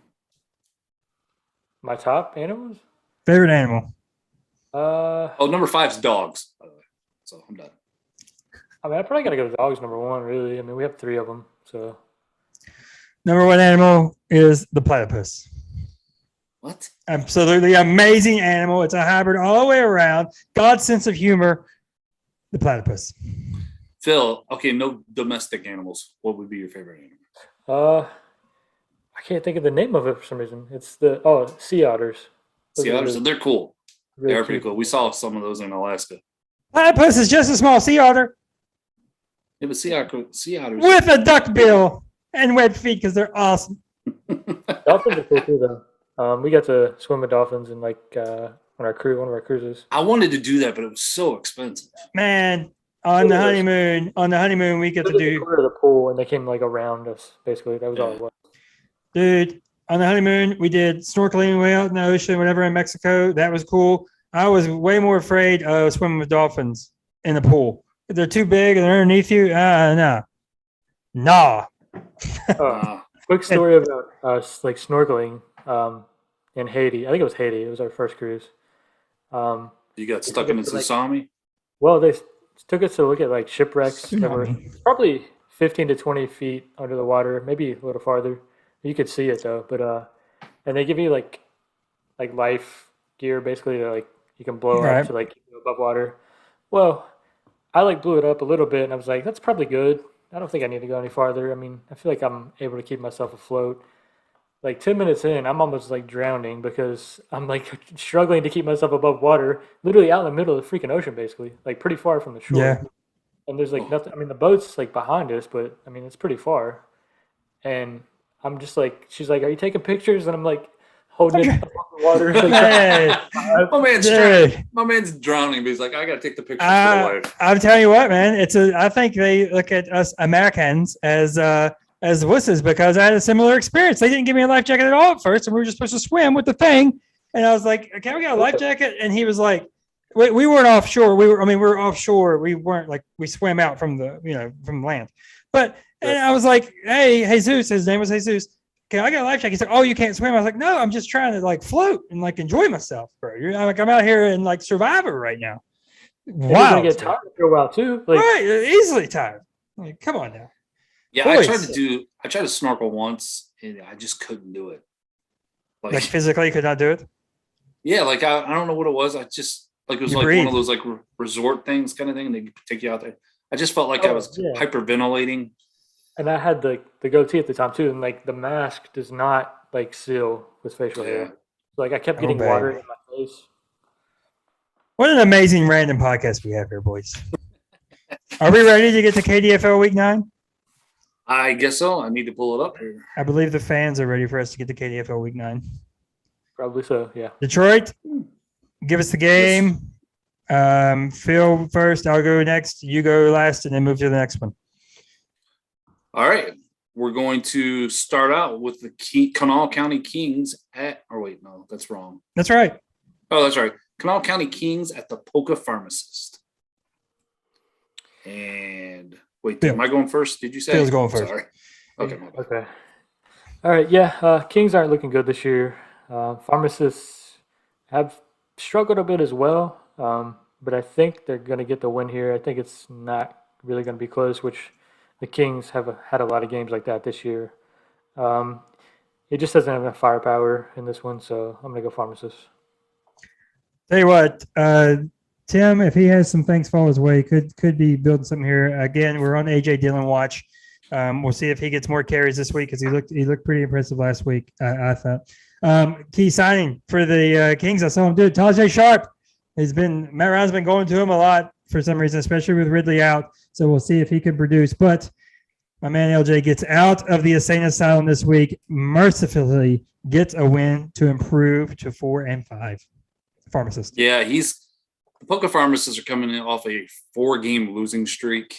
My top animals? favorite animal. Oh, number 5 is dogs, by the way. So I'm done. I mean, I probably got to go to dogs number 1, really. I mean, we have 3 of them, so. Number 1 animal is the platypus. What? Absolutely amazing animal. It's a hybrid all the way around. God's sense of humor. The platypus. Phil, okay, no domestic animals. What would be your favorite animal? I can't think of the name of it for some reason. It's sea otters. Those Sea are otters, really- they're cool. really They are pretty cute. cool. We saw some of those in Alaska. Platypus is just a small sea otter Yeah, but sea otters. with a duck bill and webbed feet because they're awesome. Dolphins are cool too, though. We got to swim with dolphins in like on one of our cruises. I wanted to do that, but it was so expensive. Man, on the honeymoon, we get to Literally do, corner of the pool, and they came like around us. Basically, that was all it was. dude, on the honeymoon, we did snorkeling way out in the ocean, whatever, in Mexico. That was cool. I was way more afraid of swimming with dolphins in the pool. If they're too big and they're underneath you, no. Nah. Quick story about us like snorkeling in Haiti. I think it was Haiti. It was our first cruise. You got stuck in a tsunami? Well, they took us to look at like shipwrecks that were Tsunami. probably 15 to 20 feet under the water, maybe a little farther. You could see it though, but and they give you like life gear basically to like you can blow Right. up to like keep you above water. Well, I like blew it up a little bit, and I was like, that's probably good. I don't think I need to go any farther. I mean, I feel like I'm able to keep myself afloat. Like 10 minutes in, I'm almost like drowning because I'm like struggling to keep myself above water, literally out in the middle of the freaking ocean, basically, like pretty far from the shore. Yeah. And there's like nothing. I mean, the boat's like behind us, but I mean, it's pretty far. And I'm just like, she's like, "Are you taking pictures?" And I'm like, holding it above the water. Like, Hey, My man's drowning, but he's like, I gotta take the pictures for the wife. I'm telling you what, man. I think they look at us Americans as wusses because I had a similar experience. They didn't give me a life jacket at all at first, and we were just supposed to swim with the thing. And I was like, "Okay, we got a life jacket." And he was like, "We weren't offshore. We were offshore. We weren't like we swam out from from land." But and I was like, "Hey, Jesus," his name was Jesus. "Okay, I got a life jacket." He's like, "Oh, you can't swim." I was like, "No, I'm just trying to like float and like enjoy myself, bro. I'm out here in like Survivor right now." Wow. You're Wow, gonna get tired after a while too. Like, right? Easily tired. Like, come on now. Yeah, Boys. I tried to snorkel once and I just couldn't do it. Like physically could not do it. Yeah, like I don't know what it was. I just like it was You like breathe. one of those like resort things kind of thing. They take you out there. I just felt like I was hyperventilating. and I had the goatee at the time too, and like the mask does not like seal with facial hair. So, like I kept getting water baby. in my face. What an amazing random podcast we have here, boys. Are we ready to get to KDFL Week 9? I guess so. I need to pull it up here. I believe the fans are ready for us to get to KDFL Week 9. Probably so, yeah. Detroit, give us the game. Phil first. I'll go next. You go last, and then move to the next one. All right. We're going to start out with the Kanawha County Kings at – or wait, no, that's wrong. That's right. Oh, that's right. Kanawha County Kings at the Polka Pharmacist. And wait, Phil. am I going first? Did you say? Phil's going first. Sorry. Okay. my bad. Okay. All right, yeah. Kings aren't looking good this year. Pharmacists have struggled a bit as well, but I think they're going to get the win here. I think it's not really going to be close, which the Kings have had a lot of games like that this year. It just doesn't have enough firepower in this one, so I'm going to go Pharmacist. Tell you what, Tim, if he has some things fall his way, could be building something here. Again, we're on AJ Dillon watch. We'll see if he gets more carries this week because he looked pretty impressive last week. I thought. Key signing for the Kings. I saw him do it. Tajay Sharp. Matt Ryan's been going to him a lot for some reason, especially with Ridley out. So we'll see if he can produce. But my man LJ gets out of the insane asylum this week. Mercifully gets a win to improve to 4-5. Pharmacist. Yeah, the Poker Pharmacists are coming in off a 4-game losing streak.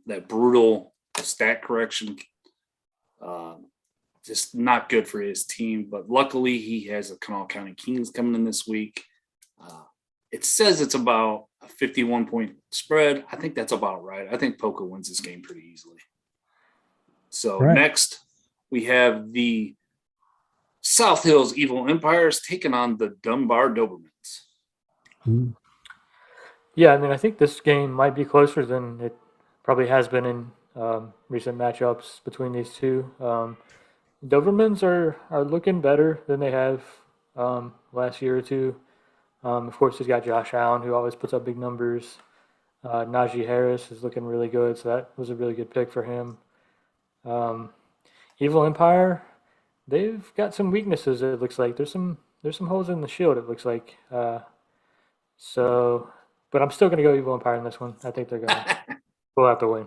That brutal stat correction, just not good for his team. But luckily, he has a Kanawha County Kings coming in this week. It says it's about a 51-point spread. I think that's about right. I think Poker wins this game pretty easily. So Next, we have the South Hills Evil Empires taking on the Dunbar Dobermans. Ooh. Yeah, I mean, I think this game might be closer than it probably has been in recent matchups between these two. Dobermans are looking better than they have last year or two. Of course, he's got Josh Allen, who always puts up big numbers. Najee Harris is looking really good, so that was a really good pick for him. Evil Empire, they've got some weaknesses. It looks like there's some holes in the shield. It looks like but I'm still going to go Evil Empire in this one. I think they're going to pull out the win.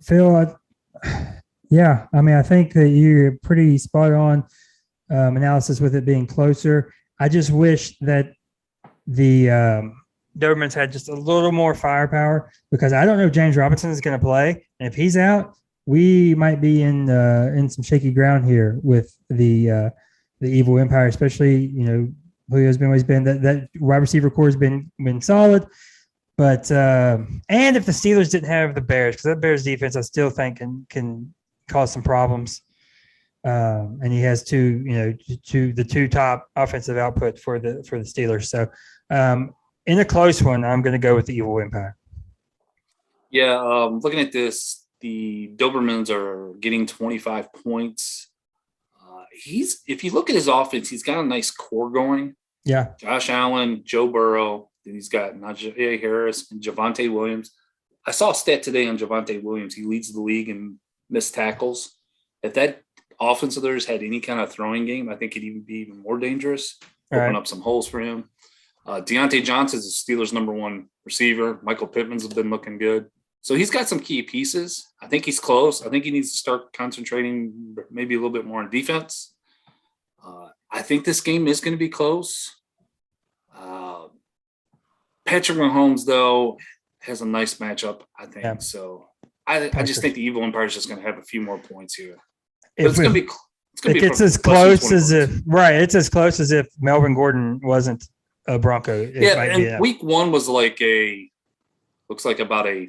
Phil, yeah, I mean, I think that you're pretty spot on analysis with it being closer. I just wish that the Dobermans had just a little more firepower because I don't know if James Robinson is going to play, and if he's out, we might be in some shaky ground here with the Evil Empire, especially Julio's been always been that wide receiver core has been solid, but and if the Steelers didn't have the Bears, because that Bears defense I still think can cause some problems. And he has the two top offensive output for the Steelers. So in a close one, I'm going to go with the Evil Empire. Yeah, looking at this, the Dobermans are getting 25 points. If you look at his offense, he's got a nice core going. Yeah. Josh Allen, Joe Burrow, then he's got Najee Harris and Javonte Williams. I saw a stat today on Javonte Williams. He leads the league in missed tackles. If that offense of theirs had any kind of throwing game, I think it'd be even more dangerous. Open up some holes for him. Deontay Johnson is the Steelers' number 1 receiver. Michael Pittman's been looking good. So he's got some key pieces. I think he's close. I think he needs to start concentrating maybe a little bit more on defense. I think this game is going to be close. Patrick Mahomes, though, has a nice matchup, I think. Yeah. So I just think the Evil Empire is just going to have a few more points here. It's going to be it's as close as it's as close as if Melvin Gordon wasn't a Bronco. Week 1 was looks like about a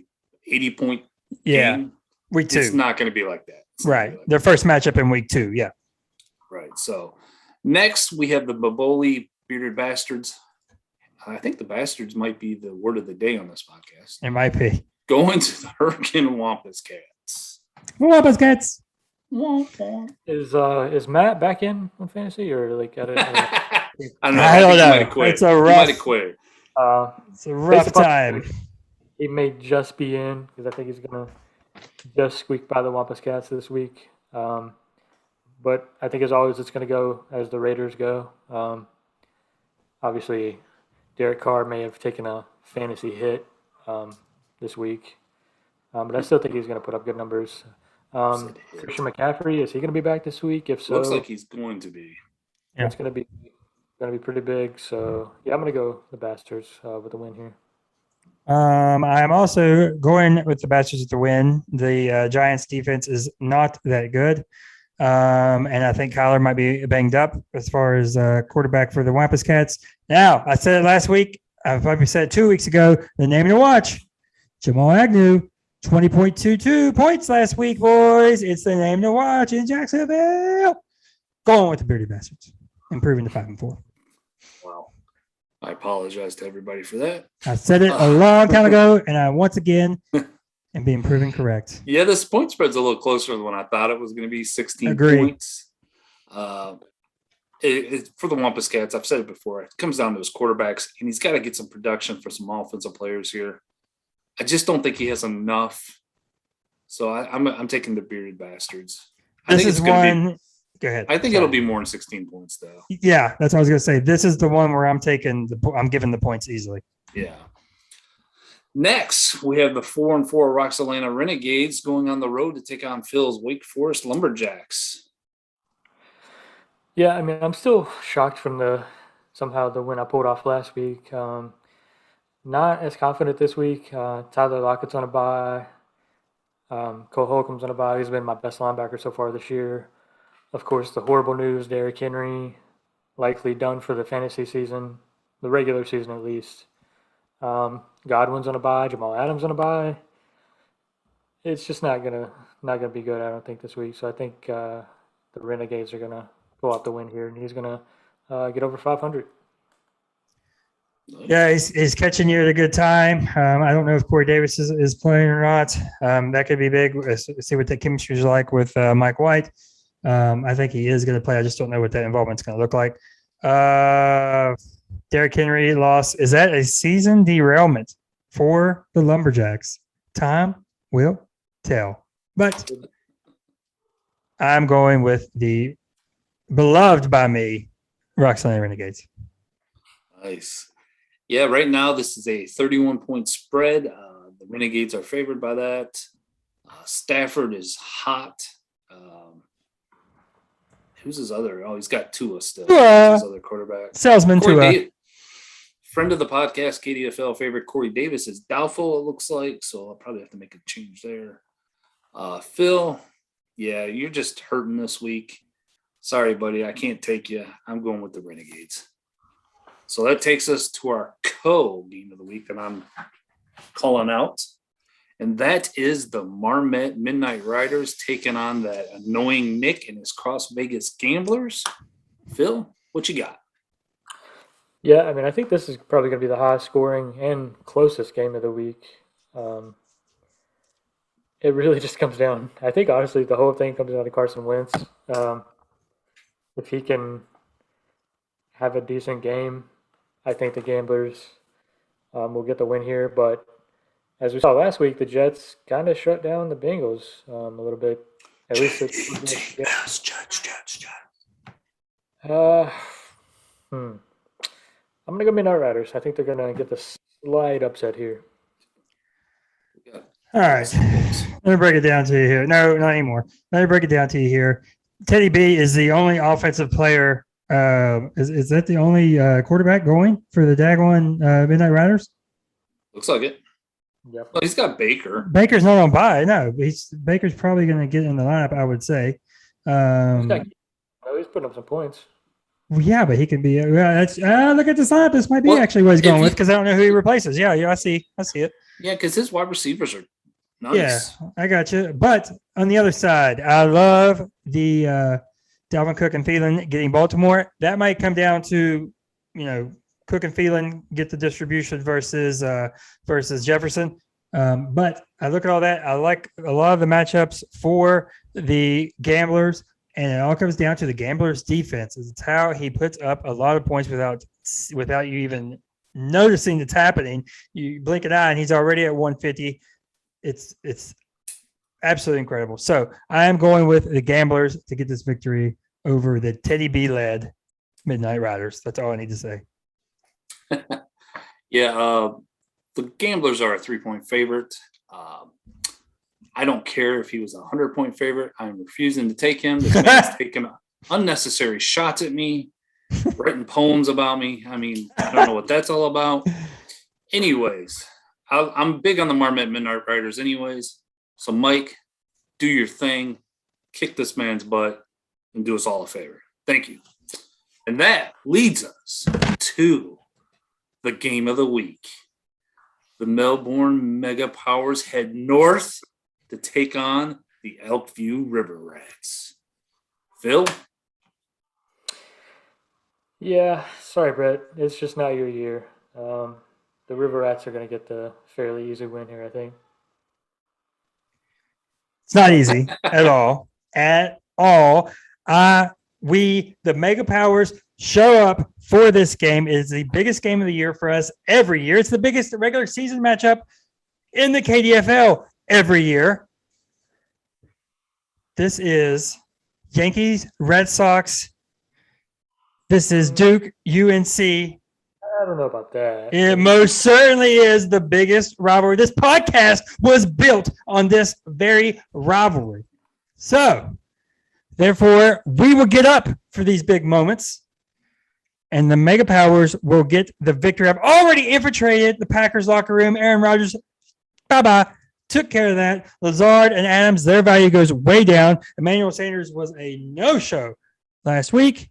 80-point game. Week 2. It's not going to be like that. Right. Their first matchup in week 2. Yeah. Right. So next we have the Baboli Bearded Bastards. I think the Bastards might be the word of the day on this podcast. It might be. Going to the Hurricane Wampus Cats. Wampus Cats. Is Matt back in on fantasy or like at I don't know. I don't know. It's a rough. It's a rough time. He may just be in because I think he's gonna just squeak by the Wampus Cats this week. But I think as always, it's gonna go as the Raiders go. Obviously, Derek Carr may have taken a fantasy hit this week, but I still think he's gonna put up good numbers. Christian McCaffrey, is he going to be back this week? If so, looks like he's going to be. Yeah. It's going to be pretty big. So yeah, I'm going to go the Bastards with the win here. I'm also going with the Bastards with the win. The Giants defense is not that good, and I think Kyler might be banged up as far as quarterback for the Wampus Cats. Now, I said it last week. I probably said it 2 weeks ago. The name to watch: Jamal Agnew. 20.22 points last week, boys. It's the name to watch in Jacksonville. Going with the Bearded Bastards. Improving to 5-4. Wow. I apologize to everybody for that. I said it a long time ago, and I once again and being proven correct. Yeah, this point spread's a little closer than I thought it was going to be. 16 Agreed. points. For the Wampus Cats, I've said it before. It comes down to his quarterbacks, and he's got to get some production for some offensive players here. I just don't think he has enough. So I'm taking the Bearded Bastards. This is one. Go ahead. I think it'll be more than 16 points, though. Yeah, that's what I was going to say. This is the one where I'm giving the points easily. Yeah. Next, we have the 4-4 Roxalana Renegades going on the road to take on Phil's Wake Forest Lumberjacks. Yeah, I mean, I'm still shocked from the win I pulled off last week. Not as confident this week. Tyler Lockett's on a bye. Cole Holcomb's on a bye. He's been my best linebacker so far this year. Of course, the horrible news, Derrick Henry likely done for the fantasy season, the regular season at least. Godwin's on a bye. Jamal Adams on a bye. It's just not gonna be good, I don't think, this week. So I think the Renegades are gonna pull out the win here, and he's gonna get over 500. Yeah, he's catching you at a good time. I don't know if Corey Davis is playing or not. That could be big. Let's see what the chemistry is like with Mike White. I think he is going to play. I just don't know what that involvement's going to look like. Derrick Henry loss. Is that a season derailment for the Lumberjacks? Time will tell. But I'm going with the beloved by me, Roxanne Renegades. Nice. Yeah, right now this is a 31-point spread. The Renegades are favored by that. Stafford is hot. Who's his other? Oh, he's got Tua still. Who's his other quarterback? Salesman Tua. Friend of the podcast, Kdfl favorite Corey Davis is doubtful, it looks like. So I'll probably have to make a change there. Phil, yeah, you're just hurting this week. Sorry, buddy, I can't take you. I'm going with the Renegades. So that takes us to our co-game of the week that I'm calling out. And that is the Marmette Midnight Riders taking on that annoying Nick and his Cross Vegas Gamblers. Phil, what you got? Yeah, I mean, I think this is probably going to be the highest scoring and closest game of the week. It really just comes down. I think, honestly, the whole thing comes down to Carson Wentz. If he can have a decent game, I think the Gamblers will get the win here. But as we saw last week, the Jets kind of shut down the Bengals a little bit. At least it's Jets. I'm going to go Midnight Riders. I think they're going to get the slight upset here. All right. Let me break it down to you here. No, not anymore. Let me break it down to you here. Teddy B is the only offensive player. Is that the only quarterback going for the Dagon Midnight Riders? Looks like it. Yep. Well, he's got Baker. Baker's not on bye. No, Baker's probably going to get in the lineup, I would say. He's putting up some points. Well, yeah, but he could be. Look at this lineup. This might be actually what he's going with because I don't know who he replaces. Yeah, I see it. Yeah, because his wide receivers are nice. Yeah, I got you. But on the other side, I love the Dalvin Cook and Thielen getting Baltimore. That might come down to, Cook and Thielen get the distribution versus Jefferson. But I look at all that. I like a lot of the matchups for the Gamblers. And it all comes down to the Gamblers' defense. It's how he puts up a lot of points without you even noticing it's happening. You blink an eye, and he's already at 150. It's absolutely incredible. So I am going with the Gamblers to get this victory over the Teddy B-led Midnight Riders. That's all I need to say. Yeah, the Gamblers are a 3-point favorite. I don't care if he was a 100-point favorite. I'm refusing to take him. This man's taking unnecessary shots at me, writing poems about me. I mean, I don't know what that's all about. Anyways, I'm big on the Marmette Midnight Riders anyways. So, Mike, do your thing. Kick this man's butt and do us all a favor. Thank you. And that leads us to the game of the week. The Melbourne Mega Powers head north to take on the Elkview River Rats. Phil? Yeah, sorry, Brett. It's just not your year. The River Rats are going to get the fairly easy win here, I think. It's not easy at all. At all. The Mega Powers show up for this game. It is the biggest game of the year for us every year. It's the biggest regular season matchup in the KDFL every year. This is Yankees, Red Sox. This is Duke, UNC. I don't know about that. It most certainly is the biggest rivalry. This podcast was built on this very rivalry. So, therefore, we will get up for these big moments, and the Mega Powers will get the victory. I've already infiltrated the Packers locker room. Aaron Rodgers, bye-bye, took care of that. Lazard and Adams, their value goes way down. Emmanuel Sanders was a no-show last week.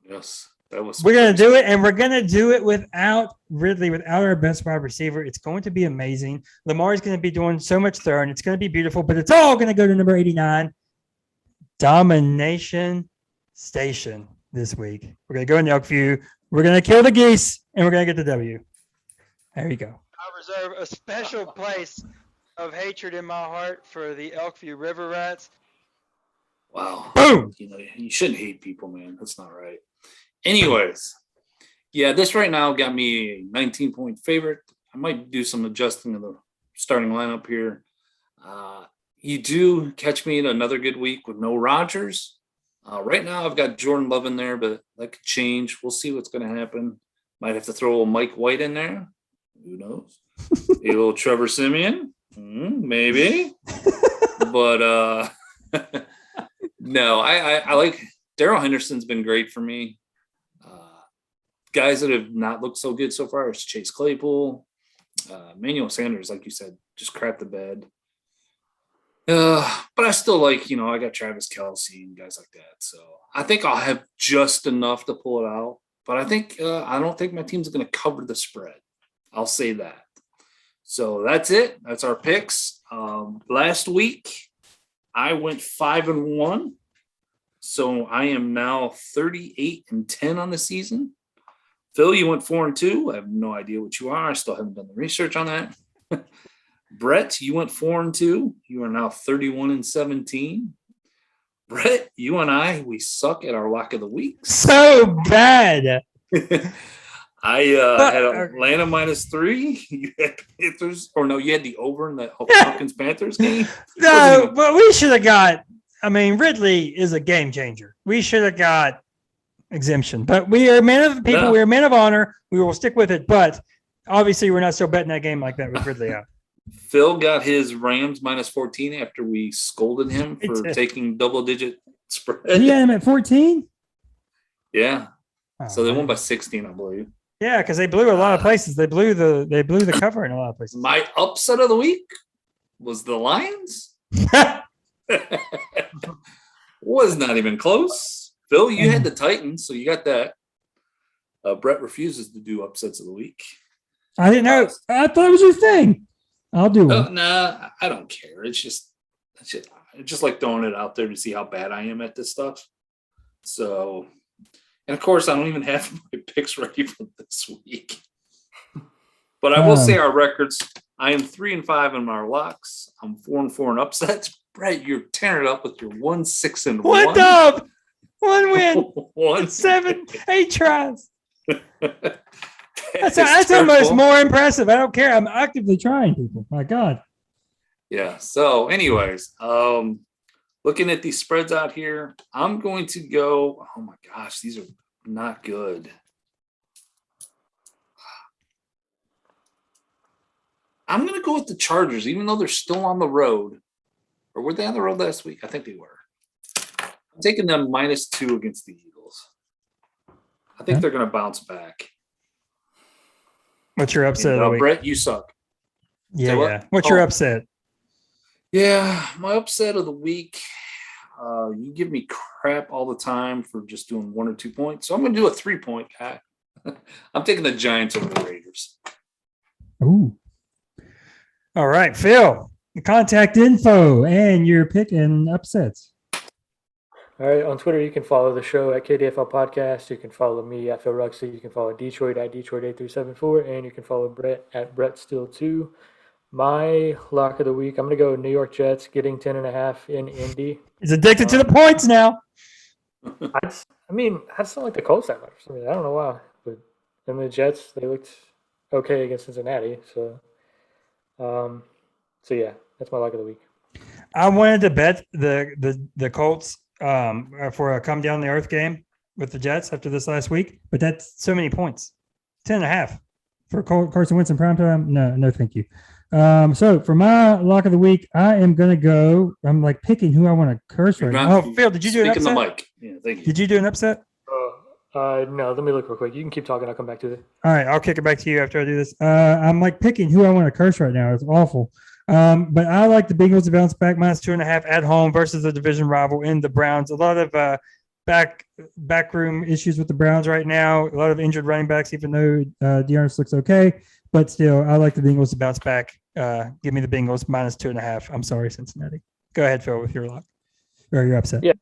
Yes. We're going to do it, and we're going to do it without Ridley, without our best wide receiver. It's going to be amazing. Lamar is going to be doing so much throwing. It's going to be beautiful, but it's all going to go to number 89, Domination Station this week. We're going to go in the Elkview. We're going to kill the geese, and we're going to get the W. There you go. I reserve a special place of hatred in my heart for the Elkview River Rats. Wow. Boom. You shouldn't hate people, man. That's not right. Anyways, yeah, this right now got me a 19-point favorite. I might do some adjusting of the starting lineup here. You do catch me in another good week with no Rodgers. Right now, I've got Jordan Love in there, but that could change. We'll see what's going to happen. Might have to throw a Mike White in there. Who knows? A little Trevor Siemian, maybe. But no, I like Darrell Henderson's been great for me. Guys that have not looked so good so far is Chase Claypool. Emmanuel Sanders, like you said, just crapped the bed. But I still like, I got Travis Kelce and guys like that. So I think I'll have just enough to pull it out. But I don't think my team's going to cover the spread. I'll say that. So that's it. That's our picks. Last week, I went 5-1. So I am now 38-10 on the season. Phil, you went 4-2. I have no idea what you are. I still haven't done the research on that. Brett, you went 4-2. You are now 31-17. Brett, you and I, we suck at our lock of the week. So bad. I had Atlanta -3. You had Panthers, you had the over in the Falcons Panthers game. No, but we should have got. Ridley is a game changer. We should have got exemption, but we are men of the people. We are men of honor. We will stick with it. But obviously, we're not still betting that game like that with Ridley out. Phil got his Rams -14 after we scolded him for taking double-digit spread. He had him at 14. Yeah, so they won by 16, I believe. Yeah, because they blew a lot of places. They blew the cover in a lot of places. My upset of the week was the Lions. Was not even close. Phil, you had the Titans, so you got that. Brett refuses to do upsets of the week. I didn't know. I thought it was your thing. I'll do one. Nah, I don't care. It's just like throwing it out there to see how bad I am at this stuff. So, and of course, I don't even have my picks ready for this week. But I will say our records. I am 3-5 in my locks. I'm 4-4 in upsets. Brett, you're tearing it up with your 1-6-1. What up? 1 win. 7, 8 tries. That's almost more impressive. I don't care. I'm actively trying, people. My God. Yeah. So, anyways, looking at these spreads out here, I'm going to go. Oh my gosh, these are not good. I'm going to go with the Chargers, even though they're still on the road. Or were they on the road last week? I think they were. I'm taking them -2 against the Eagles. I think they're going to bounce back. What's your upset of the week? Brett, you suck. Yeah. What's your upset? Yeah, my upset of the week. You give me crap all the time for just doing 1 or 2 points. So I'm going to do a 3-point guy. I'm taking the Giants over the Raiders. Ooh. All right, Phil. The contact info and your pick and upsets. All right, on Twitter, you can follow the show at Kdfl Podcast. You can follow me at Phil Ruxley. You can follow Detroit at Detroit8374, and you can follow Brett at BrettStill2. My lock of the week, I'm going to go New York Jets getting 10.5 in Indy. He's addicted to the points now. I just don't like the Colts that much. I don't know why, but the Jets, they looked okay against Cincinnati. So yeah, that's my lock of the week. I wanted to bet the Colts for a come down the earth game with the Jets after this last week, but that's so many points. 10.5 for Carson Wentz in primetime. No, thank you. So for my lock of the week, I am gonna go. I'm like picking who I want to curse right now. Oh, Phil, did you do an upset? Speaking the mic. Yeah, thank you. Did you do an upset? No. Let me look real quick. You can keep talking. I'll come back to it. All right, I'll kick it back to you after I do this. I'm like picking who I want to curse right now. It's awful. But I like the Bengals to bounce back -2.5 at home versus the division rival in the Browns. A lot of backroom issues with the Browns right now. A lot of injured running backs, even though Dearness looks okay. But still, I like the Bengals to bounce back. Give me the Bengals -2.5. I'm sorry, Cincinnati. Go ahead, Phil, with your lock or your upset. Yeah.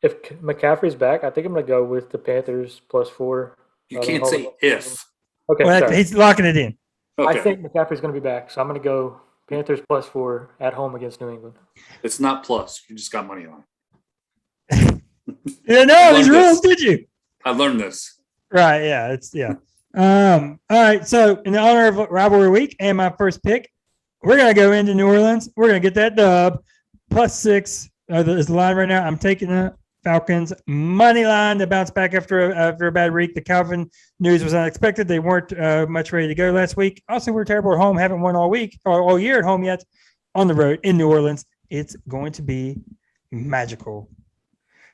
If McCaffrey's back, I think I'm going to go with the Panthers +4. You can't say if. Okay, Well, sorry. he's locking it in. Okay. I think McCaffrey's going to be back, so I'm going to go Panthers +4 at home against New England. It's not plus. You just got money on. Yeah, no, these rules, did you? I learned this. Right, yeah. All right, so in the honor of Rivalry Week and my first pick, we're going to go into New Orleans. We're going to get that dub. +6 is the line right now. I'm taking the Falcons money line to bounce back after a bad week. The Calvin news was unexpected. They weren't much ready to go last week. Also, we're terrible at home. Haven't won all week or all year at home yet. On the road in New Orleans, it's going to be magical.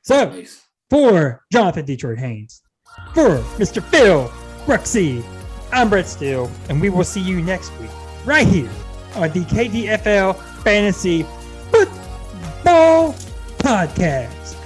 So, Nice. for Jonathan Detroit Haynes, for Mr. Phil Bruxy, I'm Brett Steele, and we will see you next week right here on the KDFL Fantasy Football Podcast.